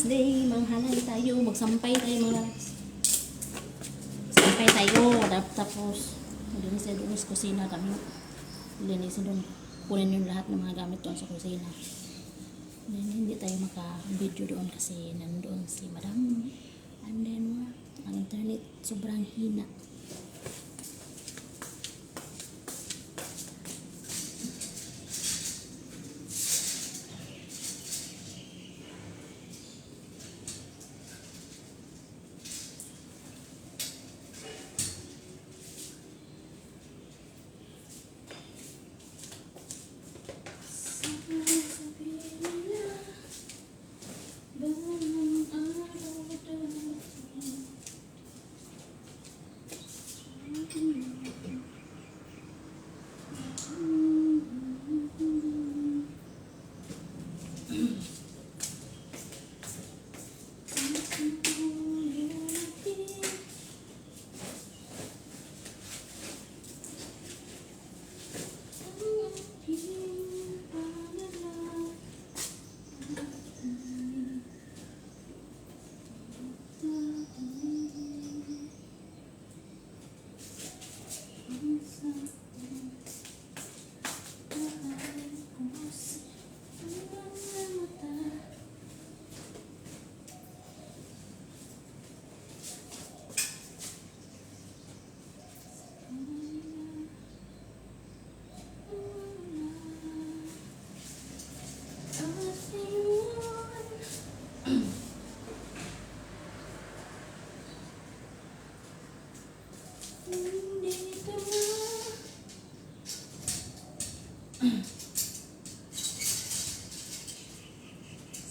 Day, manghalay tayo, magsampay tayo mga loves. Sampay tayo, tapos doon sa kusina kami. Linisin doon. Kunin yung lahat ng mga gamit doon sa kusina. Then, hindi tayo maka-video doon kasi nandoon si Madam. And then, ang internet sobrang hina.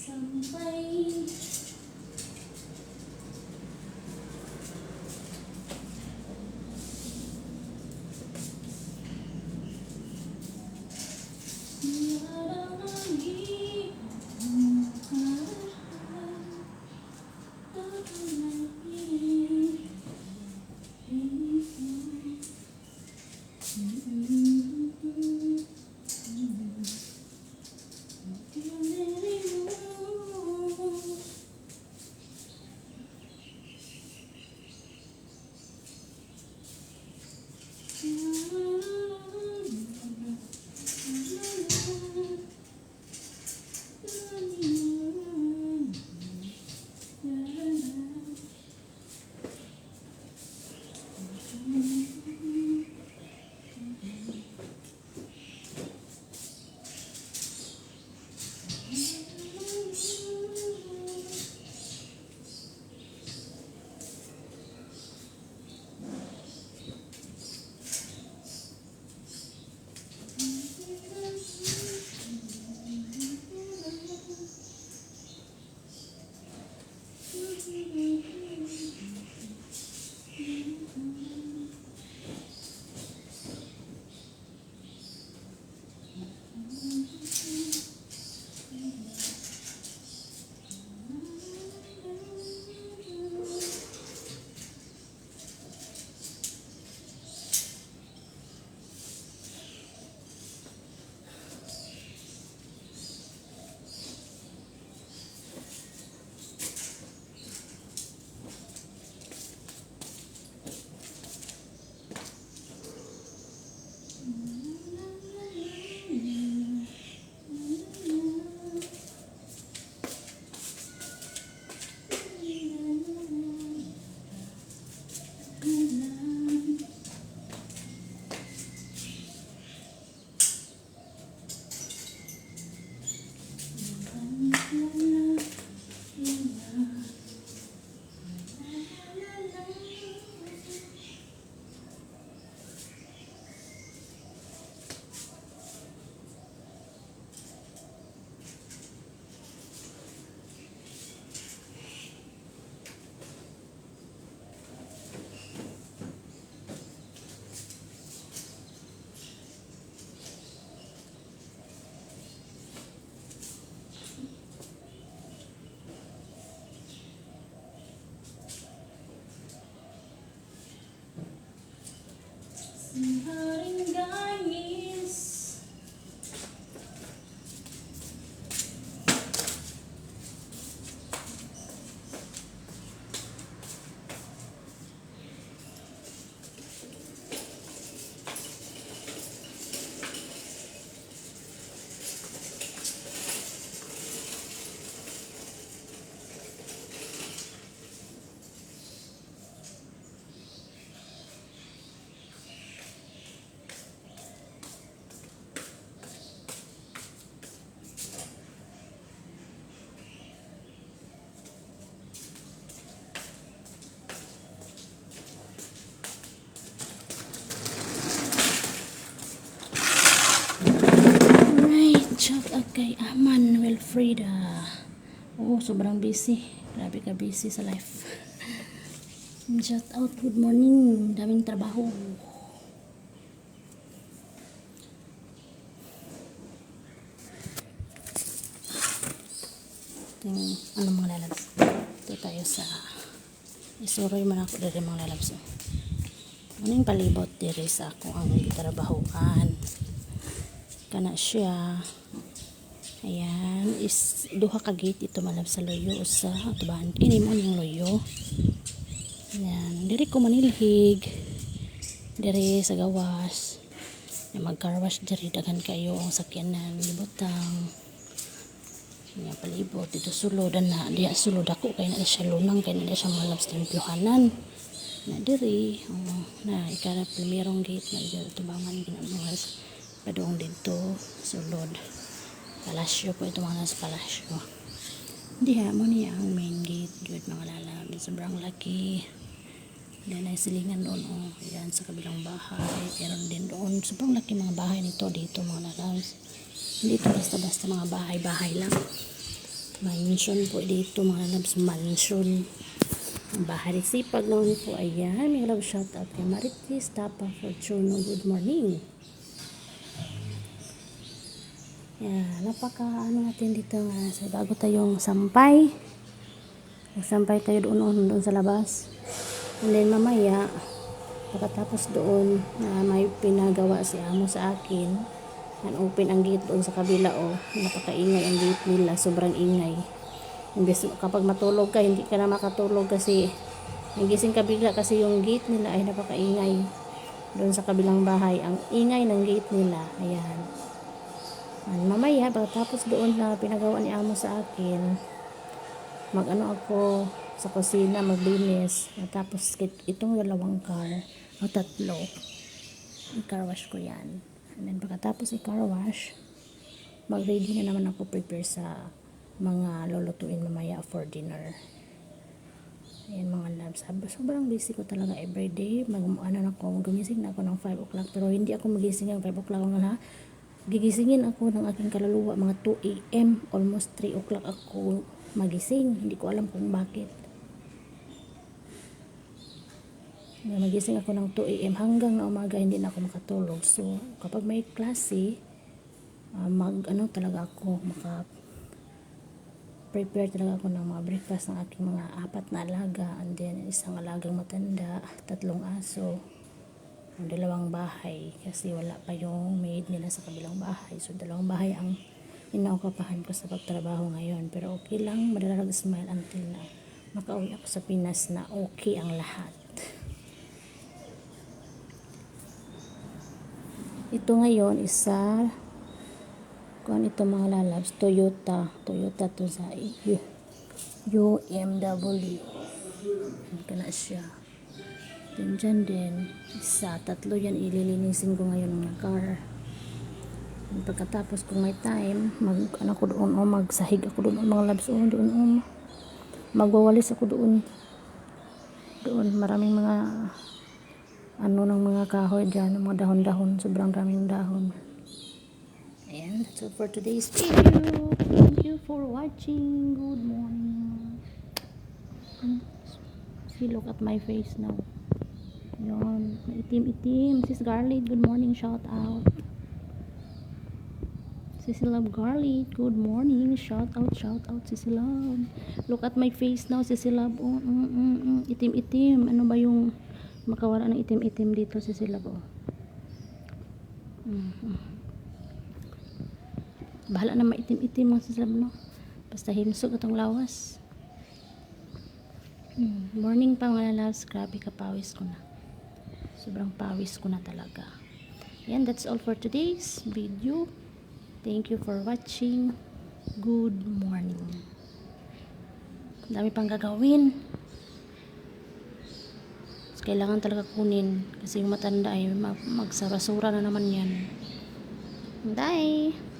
Sampai kay Aman Wilfrida. Oh, sobrang busy. Grabe ka busy sa life. Shout out, good morning. Daming trabaho. Ting, ano mga lalabs? Ito tayo sa isuroy man ako diri mga lalabs. Ano yung palibot diri sa ako ang gitrabahoan. Kana siya. Ayan, is duha ka gate ito malab sa loyo usa atubahan kini mo yung loyo. Ayan, diri ko manilhig. Diri sa gawas. Na mag-carwash diri daghan kayo ang sakyanan libutang. Ayan, palibot dito sulodan na diya sulod ako kay na siya lunang kay na siya malab sa timpyohanan. Na diri na ikara primerong gate na diri tubangan ginamuhas padung dito sulod. Palasyo po ito mga nasa palasyo. Diha mo niya ang main gate. Good mga lalabs. Sobrang laki. Diyan ay silingan doon. Oh. Yan sa kabilang bahay. Meron din doon. Sobrang laki mga bahay nito dito mga lalabs. Dito basta-basta mga bahay-bahay lang. Mansion po dito mga lalabs. Mansion. Ang bahay sipag naman po. Ayan. May love shout out kay Maritis. Tapa Fortuno. Good morning. Yeah, napaka ano natin dito nga so, bago tayong sampay magsampay tayo doon sa labas and then mamaya pagkatapos doon na may pinagawa si amo sa akin and open ang gate doon sa kabila napakaingay ang gate nila sobrang ingay imbes kapag matulog ka hindi ka na makatulog kasi nagising ka bigla kasi yung gate nila ay napakaingay doon sa kabilang bahay ang ingay ng gate nila ayan. Mamaya, pagkatapos doon na pinagawa ni amo sa akin, mag-ano ako sa kusina, maglinis. Tapos itong dalawang car, o tatlo, i-car wash ko yan. And then pagkatapos i-car wash, mag-ready na naman ako prepare sa mga lulutuin mamaya for dinner. Ayan mga loves. Sobrang busy ko talaga everyday. Gumising na ako ng 5 o'clock. Pero hindi ako magising ng 5 o'clock na gigisingin ako ng aking kaluluwa mga 2 a.m. almost 3 o'clock ako magising hindi ko alam kung bakit magising ako ng 2 a.m. hanggang na umaga hindi na ako makatulog so kapag may klase talaga ako prepare talaga ako ng mga breakfast ng aking mga 4 na alaga and then isang alagang matanda 3 aso ang 2 bahay kasi wala pa yung maid nila sa kabilang bahay so 2 bahay ang inaukapahan ko sa pagtrabaho ngayon pero okay lang madalag smile until na makauwi ako sa Pinas na okay ang lahat ito ngayon isa kung ito mga lalabs Toyota to sa UMW ito na siya dyan din isa, 3 yan ililinisin ko ngayon ng car and pagkatapos kung may time magsahig ako doon mga labs doon magwawalis ako doon maraming mga ng mga kahoy dyan mga dahon-dahon sobrang daming dahon and that's all for today's video thank you for watching good morning see look at my face now yun, itim-itim. Sis Garlic, good morning, shout out. Sissy Love Garlic, good morning, shout out, Sissy Love. Look at my face now, Sissy Love. Itim-itim. Ano ba yung makawala ng itim-itim dito, Sissy Love? Bahala na maitim-itim mga Sissy Love, no? Basta himsog itong lawas. Morning pa mga loves, grabe kapawis ko na. Sobrang pawis ko na talaga. Yan, that's all for today's video. Thank you for watching. Good morning. Dami pang gagawin. Kailangan talaga kunin. Kasi yung matanda ay magsarasura na naman yan. Bye!